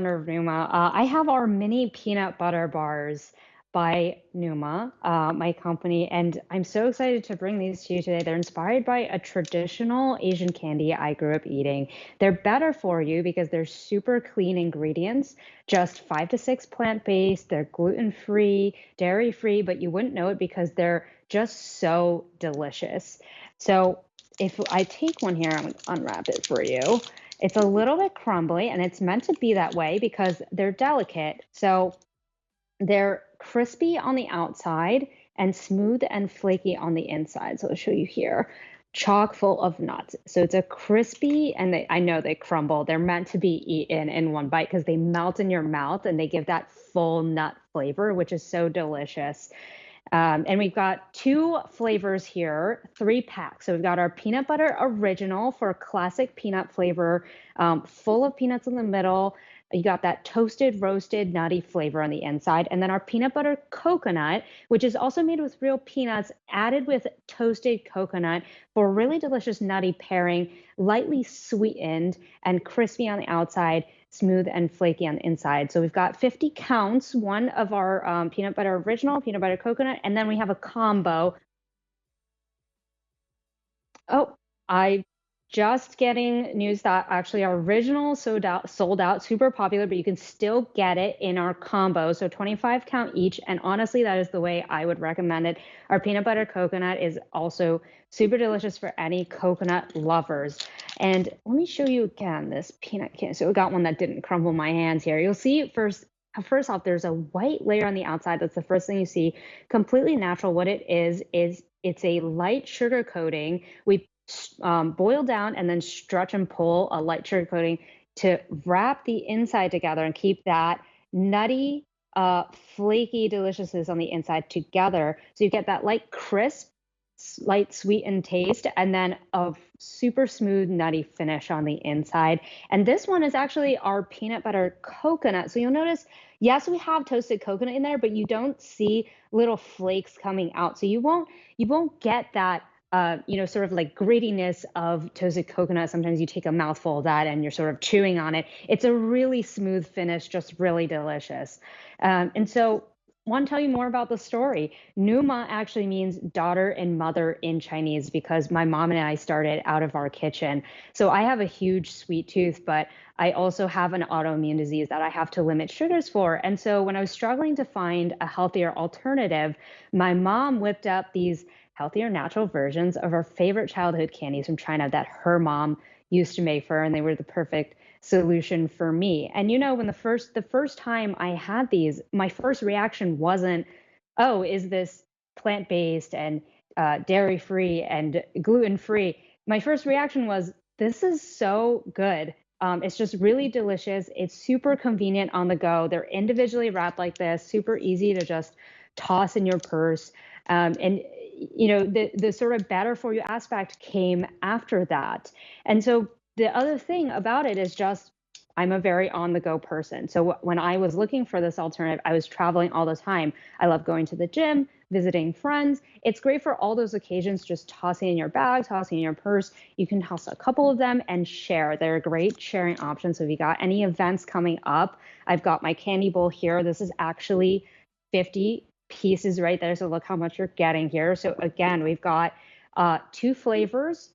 Owner of Numa. I have our mini peanut butter bars by Numa, my company, and I'm so excited to bring these to you today. They're inspired by a traditional Asian candy I grew up eating. They're better for you because they're super clean ingredients, just 5 to 6 plant-based. They're gluten-free, dairy-free, but you wouldn't know it because they're just so delicious. So if I take one here, I'm gonna unwrap it for you. It's a little bit crumbly and it's meant to be that way because they're delicate. So they're crispy on the outside and smooth and flaky on the inside. So I'll show you here. Chock full of nuts. So it's a crispy, and I know they crumble. They're meant to be eaten in one bite because they melt in your mouth and they give that full nut flavor, which is so delicious. And we've got two flavors here, 3 packs. So we've got our peanut butter original for classic peanut flavor, full of peanuts in the middle. You got that toasted, roasted, nutty flavor on the inside. And then our peanut butter coconut, which is also made with real peanuts, added with toasted coconut for a really delicious nutty pairing, lightly sweetened and crispy on the outside, smooth and flaky on the inside. So we've got 50 counts, one of our peanut butter original, peanut butter coconut, and then we have a combo. Oh, I just getting news that actually our original sold out, super popular, but you can still get it in our combo. So 25 count each. And honestly, that is the way I would recommend it. Our peanut butter coconut is also super delicious for any coconut lovers. And let me show you again this peanut candy. So we got one that didn't crumble my hands here. You'll see first off, there's a white layer on the outside. That's the first thing you see. Completely natural. What it is it's a light sugar coating. We boil down and then stretch and pull a light sugar coating to wrap the inside together and keep that nutty, flaky deliciousness on the inside together. So you get that light crisp, light sweetened taste, and then a super smooth nutty finish on the inside. And this one is actually our peanut butter coconut. So you'll notice, yes, we have toasted coconut in there, but you don't see little flakes coming out. So you won't get that sort of like grittiness of toasted coconut. Sometimes you take a mouthful of that and you're sort of chewing on it. It's a really smooth finish, just really delicious. And so want to tell you more about the story. Numa actually means daughter and mother in Chinese because my mom and I started out of our kitchen. So I have a huge sweet tooth, but I also have an autoimmune disease that I have to limit sugars for. And so when I was struggling to find a healthier alternative, my mom whipped up these healthier natural versions of our favorite childhood candies from China that her mom used to make for her, and they were the perfect solution for me. And when the first time I had these, my first reaction wasn't, "Oh, is this plant-based and dairy-free and gluten-free?" My first reaction was, "This is so good." It's just really delicious. It's super convenient on the go. They're individually wrapped like this, super easy to just toss in your purse. And the sort of better for you aspect came after that. And so the other thing about it is just I'm a very on the go person. So when I was looking for this alternative, I was traveling all the time. I love going to the gym, visiting friends. It's great for all those occasions, just tossing in your bag, tossing in your purse. You can toss a couple of them and share. They're a great sharing option. So if you got any events coming up, I've got my candy bowl here. This is actually 50 pieces right there. So look how much you're getting here. So again, we've got two flavors,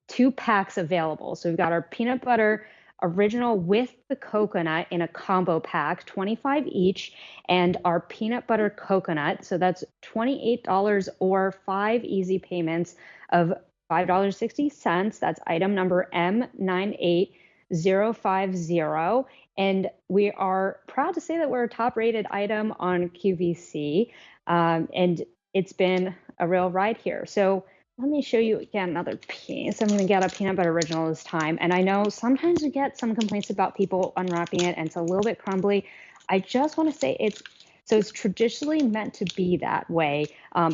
2 packs available. So we've got our peanut butter original with the coconut in a combo pack, 25 each, and our peanut butter coconut. So that's $28 or 5 easy payments of $5.60. That's item number M98050. And we are proud to say that we're a top rated item on QVC. And it's been a real ride here. So let me show you again another piece. I'm going to get a peanut butter original this time. And I know sometimes we get some complaints about people unwrapping it and it's a little bit crumbly. I just want to say it's traditionally meant to be that way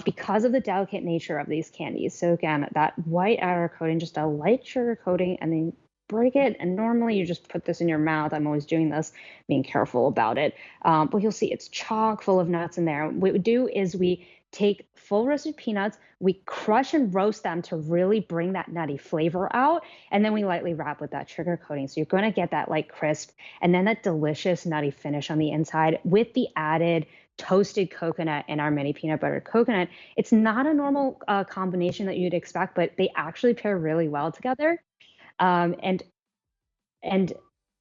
because of the delicate nature of these candies. So again, that white outer coating, just a light sugar coating, and then break it. And normally you just put this in your mouth. I'm always doing this, being careful about it. But you'll see it's chock full of nuts in there. What we do is we take full roasted peanuts, we crush and roast them to really bring that nutty flavor out, and then we lightly wrap with that sugar coating. So you're going to get that like crisp and then that delicious nutty finish on the inside with the added toasted coconut and our mini peanut butter coconut. It's not a normal combination that you'd expect, but they actually pair really well together. And and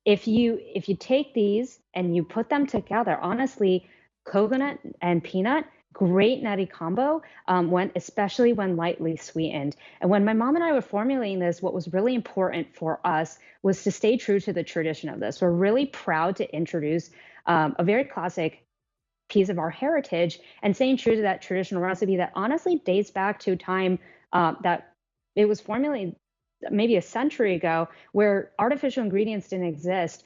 if you take these and you put them together, honestly, coconut and peanut, great nutty combo, when especially when lightly sweetened. And when my mom and I were formulating this, what was really important for us was to stay true to the tradition of this. We're really proud to introduce a very classic piece of our heritage and staying true to that traditional recipe that honestly dates back to time that it was formulated maybe a century ago, where artificial ingredients didn't exist,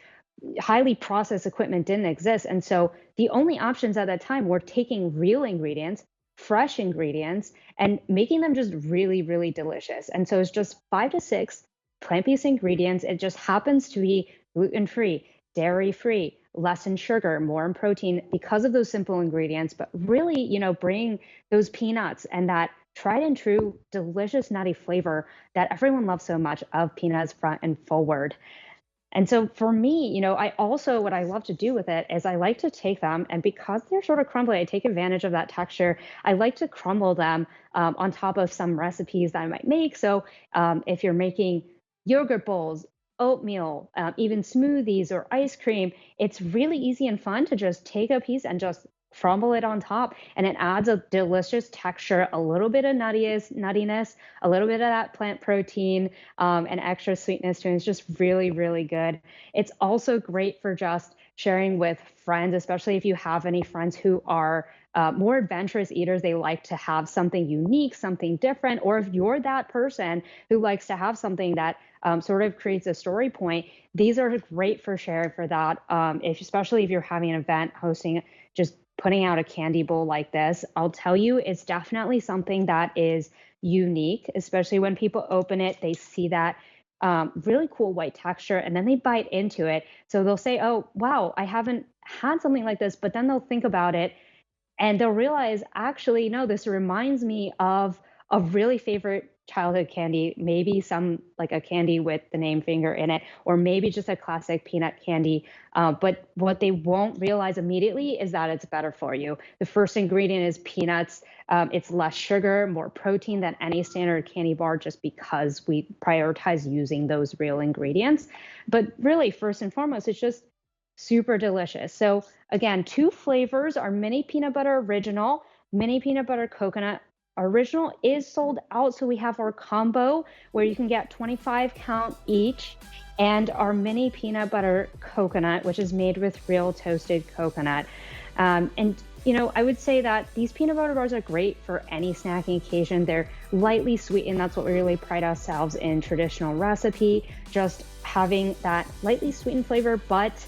highly processed equipment didn't exist. And so the only options at that time were taking real ingredients, fresh ingredients, and making them just really, really delicious. And so it's just 5 to 6 plant-based ingredients. It just happens to be gluten-free, dairy-free, less in sugar, more in protein because of those simple ingredients, but really, bring those peanuts and that tried and true delicious nutty flavor that everyone loves so much of peanuts front and forward. And so for me, I also, what I love to do with it is I like to take them, and because they're sort of crumbly, I take advantage of that texture. I like to crumble them on top of some recipes that I might make. So if you're making yogurt bowls, oatmeal, even smoothies or ice cream, it's really easy and fun to just take a piece and just crumble it on top, and it adds a delicious texture, a little bit of nuttiness, a little bit of that plant protein, and extra sweetness to it. It's just really, really good. It's also great for just sharing with friends, especially if you have any friends who are more adventurous eaters. They like to have something unique, something different, or if you're that person who likes to have something that sort of creates a story point, these are great for sharing for that. Especially if you're having an event, hosting, just putting out a candy bowl like this, I'll tell you, it's definitely something that is unique, especially when people open it, they see that really cool white texture and then they bite into it. So they'll say, oh, wow, I haven't had something like this, but then they'll think about it and they'll realize, actually, no, this reminds me of a really favorite childhood candy, maybe some like a candy with the name finger in it, or maybe just a classic peanut candy. But what they won't realize immediately is that it's better for you. The first ingredient is peanuts. It's less sugar, more protein than any standard candy bar, just because we prioritize using those real ingredients. But really, first and foremost, it's just super delicious. So again, 2 flavors are mini peanut butter original, mini peanut butter coconut. Original is sold out, so we have our combo where you can get 25 count each, and our mini peanut butter coconut, which is made with real toasted coconut. And I would say that these peanut butter bars are great for any snacking occasion. They're lightly sweetened. That's what we really pride ourselves in traditional recipe, just having that lightly sweetened flavor, but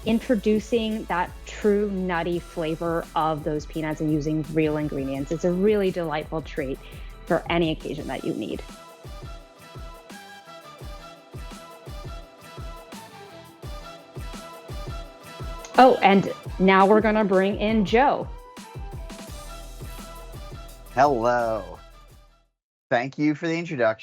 introducing that true nutty flavor of those peanuts and using real ingredients. It's a really delightful treat for any occasion that you need. Oh, and now we're going to bring in Joe. Hello. Thank you for the introduction.